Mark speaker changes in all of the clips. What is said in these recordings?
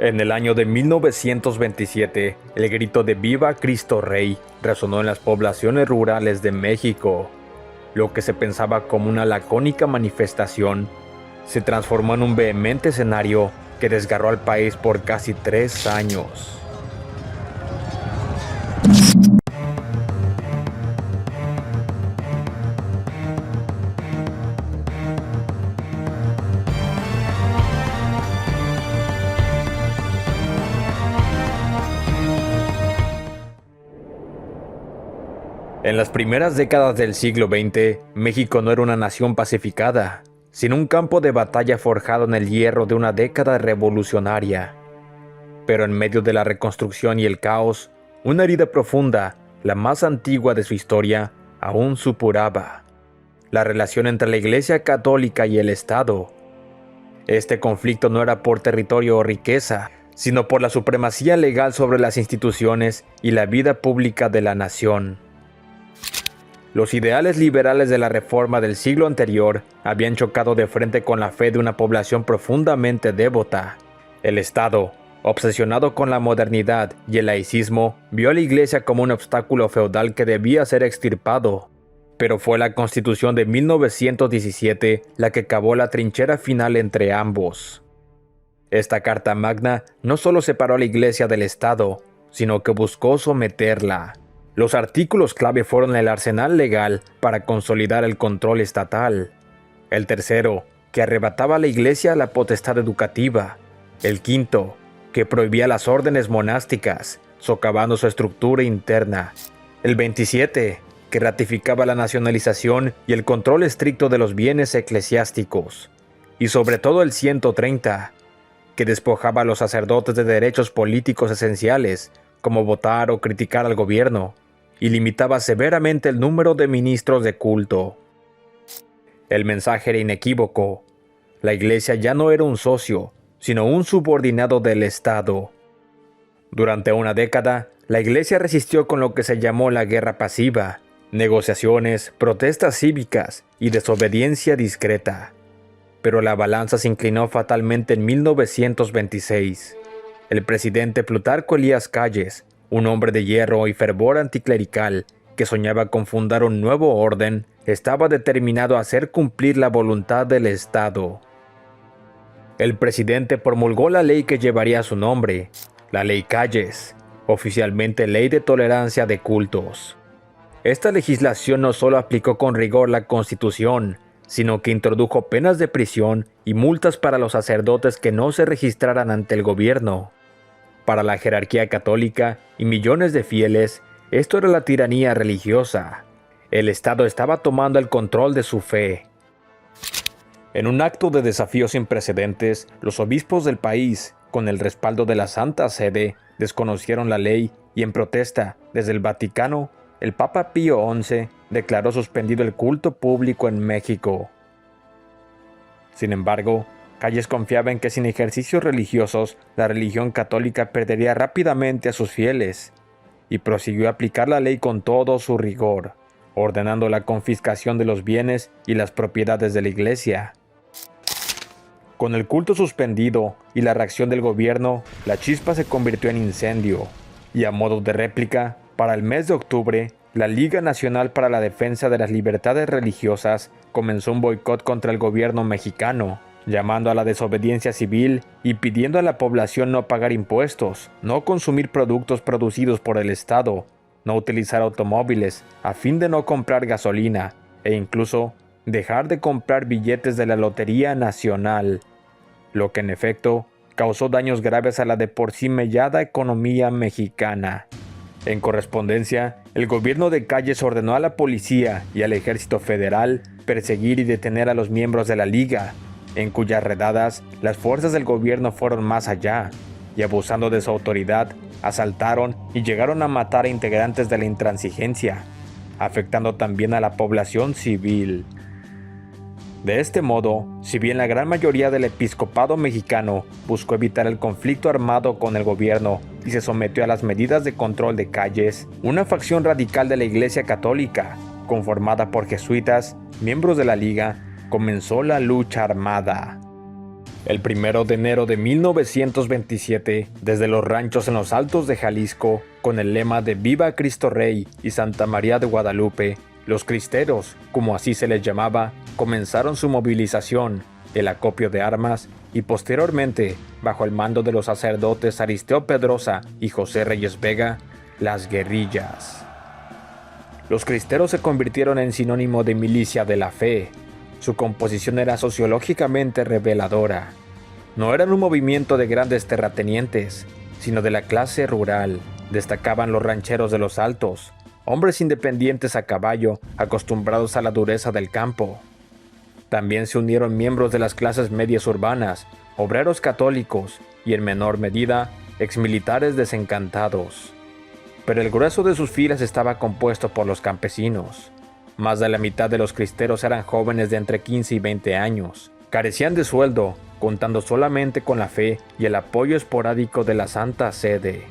Speaker 1: En el año de 1927, el grito de ¡Viva Cristo Rey! Resonó en las poblaciones rurales de México. Lo que se pensaba como una lacónica manifestación, se transformó en un vehemente escenario que desgarró al país por casi 3 años. En las primeras décadas del siglo XX, México no era una nación pacificada, sino un campo de batalla forjado en el hierro de una década revolucionaria. Pero en medio de la reconstrucción y el caos, una herida profunda, la más antigua de su historia, aún supuraba: la relación entre la Iglesia Católica y el Estado. Este conflicto no era por territorio o riqueza, sino por la supremacía legal sobre las instituciones y la vida pública de la nación. Los ideales liberales de la Reforma del siglo anterior habían chocado de frente con la fe de una población profundamente devota. El Estado, obsesionado con la modernidad y el laicismo, vio a la Iglesia como un obstáculo feudal que debía ser extirpado. Pero fue la Constitución de 1917 la que cavó la trinchera final entre ambos. Esta Carta Magna no solo separó a la Iglesia del Estado, sino que buscó someterla. Los artículos clave fueron el arsenal legal para consolidar el control estatal. El tercero, que arrebataba a la Iglesia la potestad educativa. El quinto, que prohibía las órdenes monásticas, socavando su estructura interna. El 27, que ratificaba la nacionalización y el control estricto de los bienes eclesiásticos. Y sobre todo el 130, que despojaba a los sacerdotes de derechos políticos esenciales, como votar o criticar al gobierno, y limitaba severamente el número de ministros de culto. El mensaje era inequívoco: la Iglesia ya no era un socio, sino un subordinado del Estado. Durante una década, la Iglesia resistió con lo que se llamó la guerra pasiva, negociaciones, protestas cívicas y desobediencia discreta. Pero la balanza se inclinó fatalmente en 1926. El presidente Plutarco Elías Calles, un hombre de hierro y fervor anticlerical que soñaba con fundar un nuevo orden, estaba determinado a hacer cumplir la voluntad del Estado. El presidente promulgó la ley que llevaría su nombre, la Ley Calles, oficialmente Ley de Tolerancia de Cultos. Esta legislación no solo aplicó con rigor la Constitución, sino que introdujo penas de prisión y multas para los sacerdotes que no se registraran ante el gobierno. Para la jerarquía católica y millones de fieles, esto era la tiranía religiosa. El Estado estaba tomando el control de su fe. En un acto de desafío sin precedentes, los obispos del país, con el respaldo de la Santa Sede, desconocieron la ley y en protesta, desde el Vaticano, el Papa Pío XI declaró suspendido el culto público en México. Sin embargo, Calles confiaba en que sin ejercicios religiosos, la religión católica perdería rápidamente a sus fieles, y prosiguió a aplicar la ley con todo su rigor, ordenando la confiscación de los bienes y las propiedades de la Iglesia. Con el culto suspendido y la reacción del gobierno, la chispa se convirtió en incendio, y a modo de réplica, para el mes de octubre, la Liga Nacional para la Defensa de las Libertades Religiosas comenzó un boicot contra el gobierno mexicano, llamando a la desobediencia civil y pidiendo a la población no pagar impuestos, no consumir productos producidos por el Estado, no utilizar automóviles a fin de no comprar gasolina e incluso dejar de comprar billetes de la Lotería Nacional, lo que en efecto causó daños graves a la de por sí mellada economía mexicana. En correspondencia, el gobierno de Calles ordenó a la policía y al ejército federal perseguir y detener a los miembros de la Liga, en cuyas redadas las fuerzas del gobierno fueron más allá, y abusando de su autoridad, asaltaron y llegaron a matar a integrantes de la intransigencia, afectando también a la población civil. De este modo, si bien la gran mayoría del episcopado mexicano buscó evitar el conflicto armado con el gobierno y se sometió a las medidas de control de Calles, una facción radical de la Iglesia Católica, conformada por jesuitas, miembros de la Liga, comenzó la lucha armada. El 1 de enero de 1927, desde los ranchos en los Altos de Jalisco, con el lema de Viva Cristo Rey y Santa María de Guadalupe, los cristeros, como así se les llamaba, comenzaron su movilización, el acopio de armas y posteriormente, bajo el mando de los sacerdotes Aristeo Pedrosa y José Reyes Vega, las guerrillas. Los cristeros se convirtieron en sinónimo de milicia de la fe. Su composición era sociológicamente reveladora. No eran un movimiento de grandes terratenientes, sino de la clase rural. Destacaban los rancheros de los Altos, hombres independientes a caballo, acostumbrados a la dureza del campo. También se unieron miembros de las clases medias urbanas, obreros católicos y, en menor medida, exmilitares desencantados. Pero el grueso de sus filas estaba compuesto por los campesinos. Más de la mitad de los cristeros eran jóvenes de entre 15 y 20 años. Carecían de sueldo, contando solamente con la fe y el apoyo esporádico de la Santa Sede.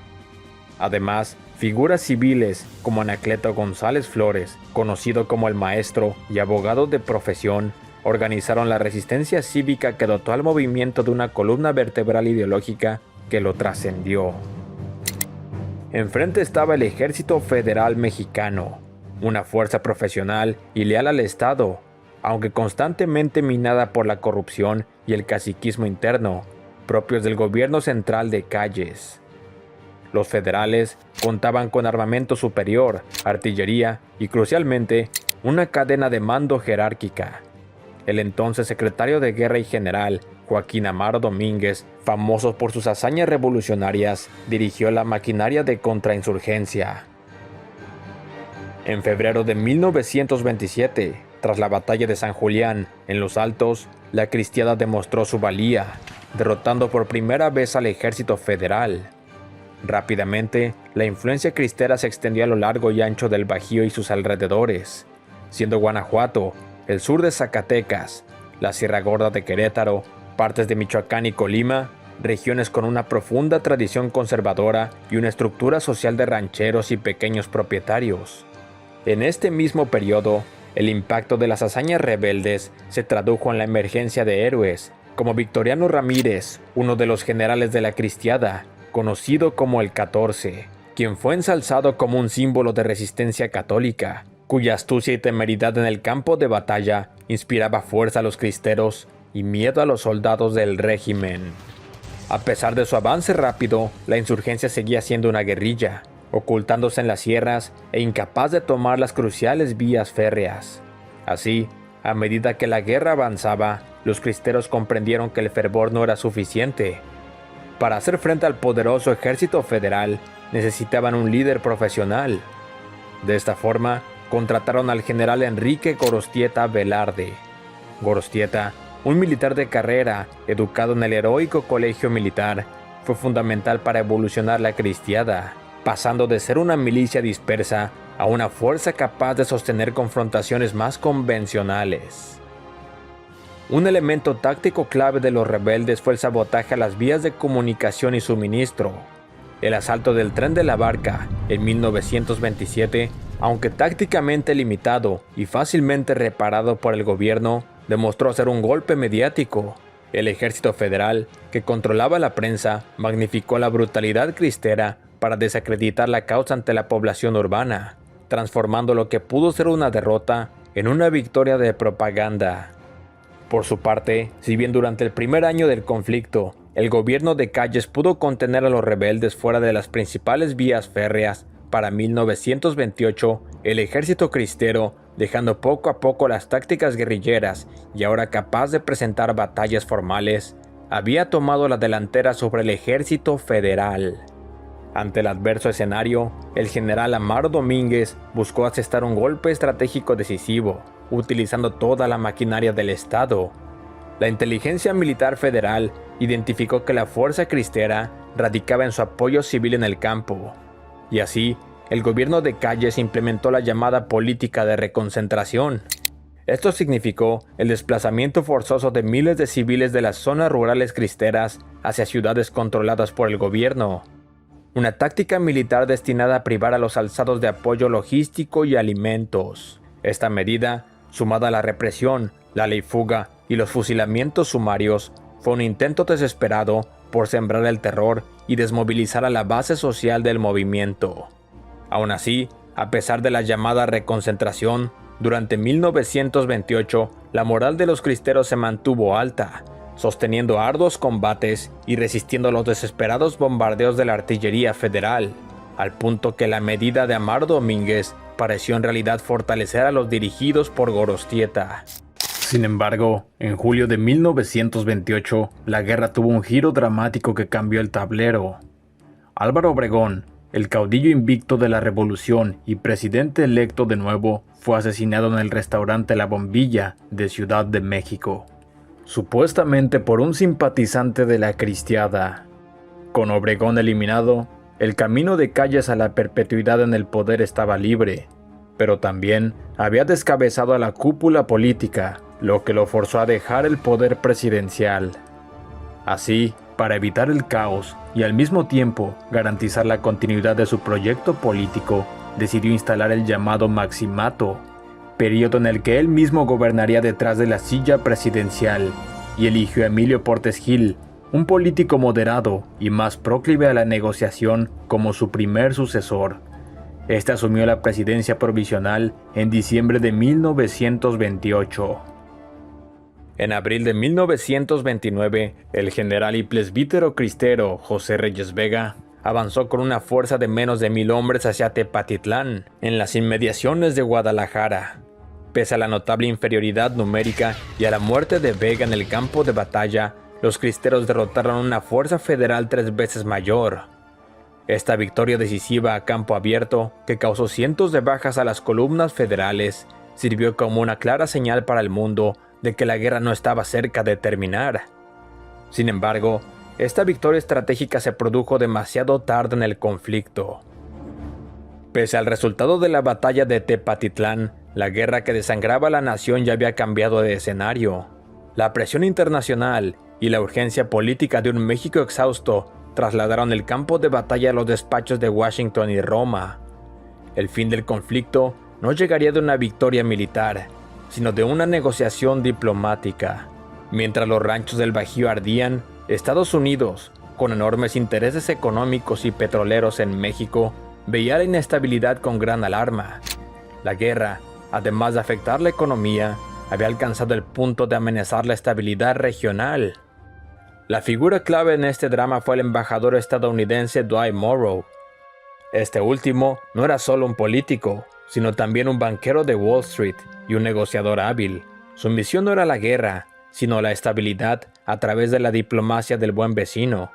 Speaker 1: Además, figuras civiles como Anacleto González Flores, conocido como el Maestro y abogado de profesión, organizaron la resistencia cívica que dotó al movimiento de una columna vertebral ideológica que lo trascendió. Enfrente estaba el Ejército Federal Mexicano, una fuerza profesional y leal al Estado, aunque constantemente minada por la corrupción y el caciquismo interno, propios del gobierno central de Calles. Los federales contaban con armamento superior, artillería y, crucialmente, una cadena de mando jerárquica. El entonces secretario de Guerra y general, Joaquín Amaro Domínguez, famoso por sus hazañas revolucionarias, dirigió la maquinaria de contrainsurgencia. En febrero de 1927, tras la batalla de San Julián, en los Altos, la cristiada demostró su valía, derrotando por primera vez al ejército federal. Rápidamente, la influencia cristera se extendió a lo largo y ancho del Bajío y sus alrededores, siendo Guanajuato, el sur de Zacatecas, la Sierra Gorda de Querétaro, partes de Michoacán y Colima, regiones con una profunda tradición conservadora y una estructura social de rancheros y pequeños propietarios. En este mismo periodo, el impacto de las hazañas rebeldes se tradujo en la emergencia de héroes, como Victoriano Ramírez, uno de los generales de la cristiada, conocido como el 14, quien fue ensalzado como un símbolo de resistencia católica, cuya astucia y temeridad en el campo de batalla inspiraba fuerza a los cristeros y miedo a los soldados del régimen. A pesar de su avance rápido, la insurgencia seguía siendo una guerrilla, ocultándose en las sierras e incapaz de tomar las cruciales vías férreas. Así, a medida que la guerra avanzaba, los cristeros comprendieron que el fervor no era suficiente. Para hacer frente al poderoso ejército federal, necesitaban un líder profesional. De esta forma, contrataron al general Enrique Gorostieta Velarde. Gorostieta, un militar de carrera, educado en el heroico colegio militar, fue fundamental para evolucionar la cristiada, pasando de ser una milicia dispersa a una fuerza capaz de sostener confrontaciones más convencionales. Un elemento táctico clave de los rebeldes fue el sabotaje a las vías de comunicación y suministro. El asalto del Tren de la Barca, en 1927, aunque tácticamente limitado y fácilmente reparado por el gobierno, demostró ser un golpe mediático. El ejército federal, que controlaba la prensa, magnificó la brutalidad cristera para desacreditar la causa ante la población urbana, transformando lo que pudo ser una derrota en una victoria de propaganda. Por su parte, si bien durante el primer año del conflicto, el gobierno de Calles pudo contener a los rebeldes fuera de las principales vías férreas, para 1928, el ejército cristero, dejando poco a poco las tácticas guerrilleras y ahora capaz de presentar batallas formales, había tomado la delantera sobre el ejército federal. Ante el adverso escenario, el general Amaro Domínguez buscó asestar un golpe estratégico decisivo, utilizando toda la maquinaria del Estado. La inteligencia militar federal identificó que la fuerza cristera radicaba en su apoyo civil en el campo, y así, el gobierno de Calles implementó la llamada política de reconcentración. Esto significó el desplazamiento forzoso de miles de civiles de las zonas rurales cristeras hacia ciudades controladas por el gobierno. Una táctica militar destinada a privar a los alzados de apoyo logístico y alimentos. Esta medida, sumada a la represión, la ley fuga y los fusilamientos sumarios, fue un intento desesperado por sembrar el terror y desmovilizar a la base social del movimiento. Aún así, a pesar de la llamada reconcentración, durante 1928 la moral de los cristeros se mantuvo alta, sosteniendo arduos combates y resistiendo los desesperados bombardeos de la artillería federal, al punto que la medida de Amaro Domínguez pareció en realidad fortalecer a los dirigidos por Gorostieta. Sin embargo, en julio de 1928, la guerra tuvo un giro dramático que cambió el tablero. Álvaro Obregón, el caudillo invicto de la revolución y presidente electo de nuevo, fue asesinado en el restaurante La Bombilla de Ciudad de México, supuestamente por un simpatizante de la Cristiada. Con Obregón eliminado, el camino de Calles a la perpetuidad en el poder estaba libre, pero también había descabezado a la cúpula política, lo que lo forzó a dejar el poder presidencial. Así, para evitar el caos y al mismo tiempo garantizar la continuidad de su proyecto político, decidió instalar el llamado Maximato, periodo en el que él mismo gobernaría detrás de la silla presidencial, y eligió a Emilio Portes Gil, un político moderado y más proclive a la negociación, como su primer sucesor. Este asumió la presidencia provisional en diciembre de 1928. En abril de 1929, el general y presbítero cristero José Reyes Vega avanzó con una fuerza de menos de 1,000 hombres hacia Tepatitlán, en las inmediaciones de Guadalajara. Pese a la notable inferioridad numérica y a la muerte de Vega en el campo de batalla, los cristeros derrotaron una fuerza federal 3 veces mayor. Esta victoria decisiva a campo abierto, que causó cientos de bajas a las columnas federales, sirvió como una clara señal para el mundo de que la guerra no estaba cerca de terminar. Sin embargo, esta victoria estratégica se produjo demasiado tarde en el conflicto. Pese al resultado de la batalla de Tepatitlán, la guerra que desangraba a la nación ya había cambiado de escenario. La presión internacional y la urgencia política de un México exhausto trasladaron el campo de batalla a los despachos de Washington y Roma. El fin del conflicto no llegaría de una victoria militar, sino de una negociación diplomática. Mientras los ranchos del Bajío ardían, Estados Unidos, con enormes intereses económicos y petroleros en México, veía la inestabilidad con gran alarma. La guerra, además de afectar la economía, había alcanzado el punto de amenazar la estabilidad regional. La figura clave en este drama fue el embajador estadounidense Dwight Morrow. Este último no era solo un político, sino también un banquero de Wall Street y un negociador hábil. Su misión no era la guerra, sino la estabilidad a través de la diplomacia del buen vecino.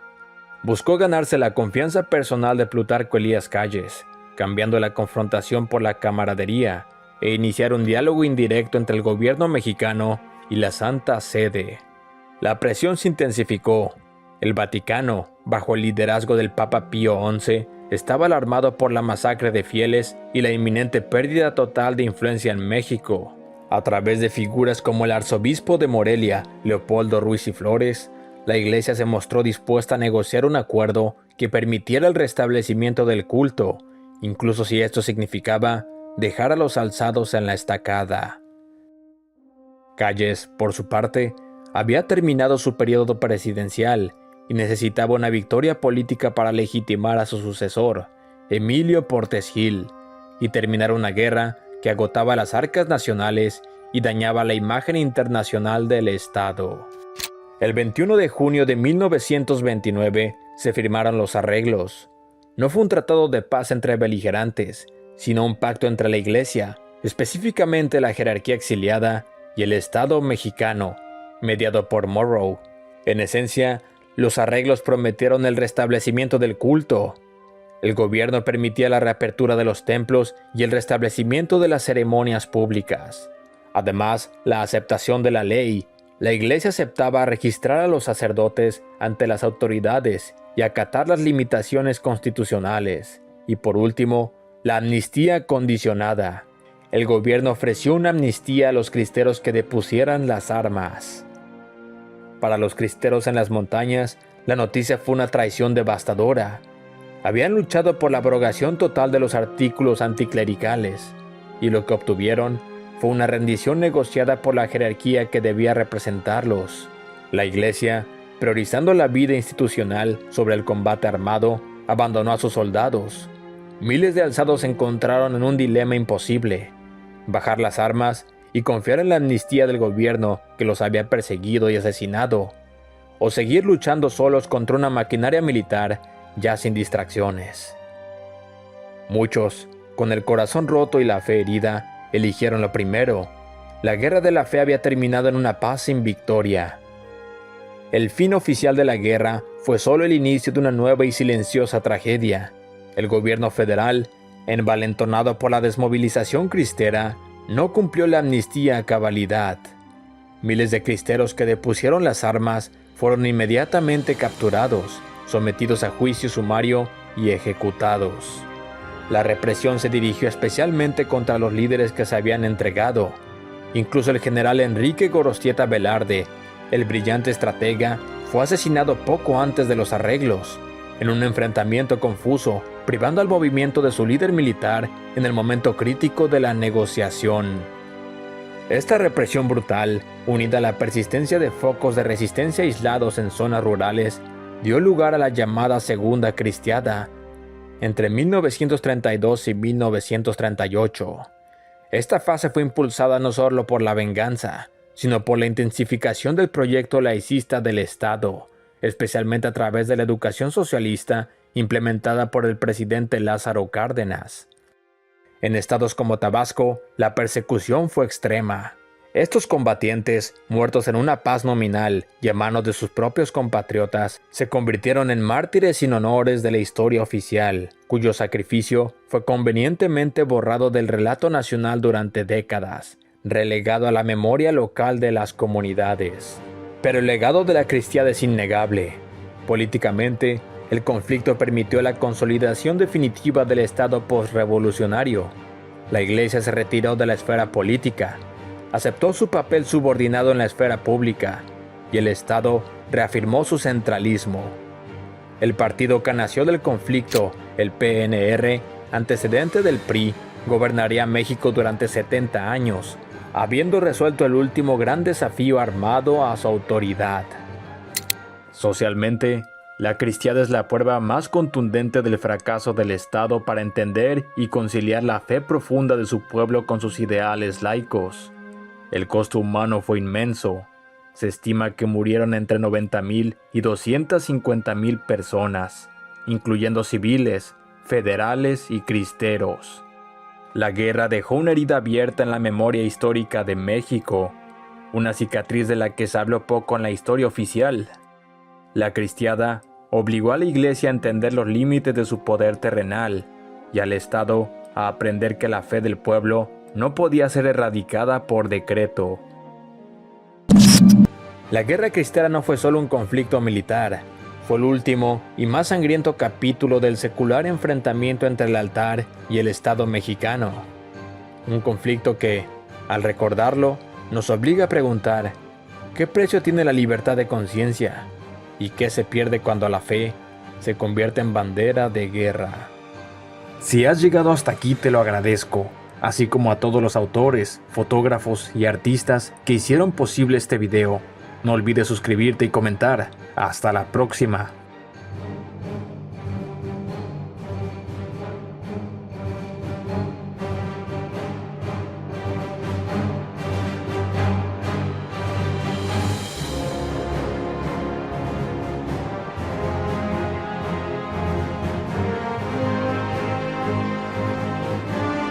Speaker 1: Buscó ganarse la confianza personal de Plutarco Elías Calles, cambiando la confrontación por la camaradería, e iniciar un diálogo indirecto entre el gobierno mexicano y la Santa Sede. La presión se intensificó. El Vaticano, bajo el liderazgo del Papa Pío XI, estaba alarmado por la masacre de fieles y la inminente pérdida total de influencia en México. A través de figuras como el arzobispo de Morelia, Leopoldo Ruiz y Flores, la Iglesia se mostró dispuesta a negociar un acuerdo que permitiera el restablecimiento del culto, incluso si esto significaba dejar a los alzados en la estacada. Calles, por su parte, había terminado su periodo presidencial y necesitaba una victoria política para legitimar a su sucesor, Emilio Portes Gil, y terminar una guerra que agotaba las arcas nacionales y dañaba la imagen internacional del Estado. El 21 de junio de 1929 se firmaron los arreglos. No fue un tratado de paz entre beligerantes, sino un pacto entre la Iglesia, específicamente la jerarquía exiliada, y el Estado mexicano, mediado por Morrow. En esencia, los arreglos prometieron el restablecimiento del culto. El gobierno permitía la reapertura de los templos y el restablecimiento de las ceremonias públicas. Además, la aceptación de la ley. La Iglesia aceptaba registrar a los sacerdotes ante las autoridades y acatar las limitaciones constitucionales. Y por último, la amnistía condicionada. El gobierno ofreció una amnistía a los cristeros que depusieran las armas. Para los cristeros en las montañas, la noticia fue una traición devastadora. Habían luchado por la abrogación total de los artículos anticlericales, y lo que obtuvieron fue una rendición negociada por la jerarquía que debía representarlos. La Iglesia priorizando la vida institucional sobre el combate armado, abandonó a sus soldados. Miles de alzados se encontraron en un dilema imposible: bajar las armas y confiar en la amnistía del gobierno que los había perseguido y asesinado, o seguir luchando solos contra una maquinaria militar ya sin distracciones. Muchos, con el corazón roto y la fe herida, eligieron lo primero. La guerra de la fe había terminado en una paz sin victoria. El fin oficial de la guerra fue solo el inicio de una nueva y silenciosa tragedia. El gobierno federal, envalentonado por la desmovilización cristera, no cumplió la amnistía a cabalidad. Miles de cristeros que depusieron las armas fueron inmediatamente capturados, sometidos a juicio sumario y ejecutados. La represión se dirigió especialmente contra los líderes que se habían entregado. Incluso el general Enrique Gorostieta Velarde, el brillante estratega, fue asesinado poco antes de los arreglos, en un enfrentamiento confuso, privando al movimiento de su líder militar en el momento crítico de la negociación. Esta represión brutal, unida a la persistencia de focos de resistencia aislados en zonas rurales, dio lugar a la llamada Segunda Cristiada, entre 1932 y 1938. Esta fase fue impulsada no solo por la venganza, sino por la intensificación del proyecto laicista del Estado, especialmente a través de la educación socialista implementada por el presidente Lázaro Cárdenas. En estados como Tabasco, la persecución fue extrema. Estos combatientes, muertos en una paz nominal y a manos de sus propios compatriotas, se convirtieron en mártires sin honores de la historia oficial, cuyo sacrificio fue convenientemente borrado del relato nacional durante décadas, relegado a la memoria local de las comunidades. Pero el legado de la cristiada es innegable. Políticamente, el conflicto permitió la consolidación definitiva del Estado postrevolucionario. La Iglesia se retiró de la esfera política, aceptó su papel subordinado en la esfera pública, y el Estado reafirmó su centralismo. El partido que nació del conflicto, el PNR, antecedente del PRI, gobernaría México durante 70 años, habiendo resuelto el último gran desafío armado a su autoridad. Socialmente, la cristiada es la prueba más contundente del fracaso del Estado para entender y conciliar la fe profunda de su pueblo con sus ideales laicos. El costo humano fue inmenso. Se estima que murieron entre 90,000 y 250,000 personas, incluyendo civiles, federales y cristeros. La guerra dejó una herida abierta en la memoria histórica de México, una cicatriz de la que se habló poco en la historia oficial. La cristiada obligó a la Iglesia a entender los límites de su poder terrenal y al Estado a aprender que la fe del pueblo no podía ser erradicada por decreto. La guerra cristera no fue solo un conflicto militar, fue el último y más sangriento capítulo del secular enfrentamiento entre el altar y el Estado mexicano. Un conflicto que, al recordarlo, nos obliga a preguntar: ¿qué precio tiene la libertad de conciencia? ¿Y qué se pierde cuando la fe se convierte en bandera de guerra? Si has llegado hasta aquí, te lo agradezco, así como a todos los autores, fotógrafos y artistas que hicieron posible este video. No olvides suscribirte y comentar. Hasta la próxima.